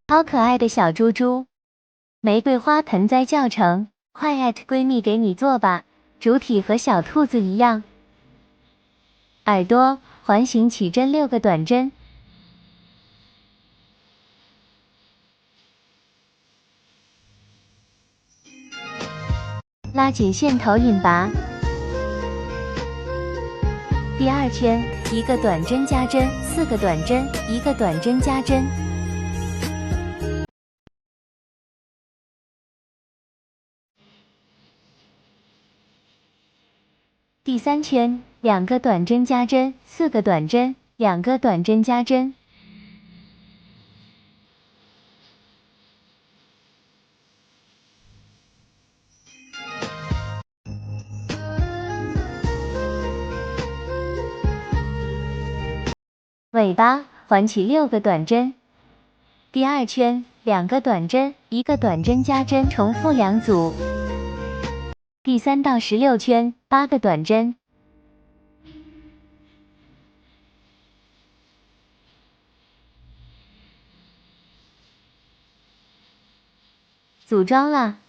好可爱的小猪猪，玫瑰花盆栽教程，快闺蜜给你做吧，主体和小兔子一样。耳朵环形起针6个短针，拉紧线头引拔。第2圈1个短针加针，4个短针，1个短针加针。第3圈2个短针加针，4个短针，2个短针加针。尾巴环起6个短针。第2圈2个短针，1个短针加针，重复2组。第3到16圈8个短针。组装了。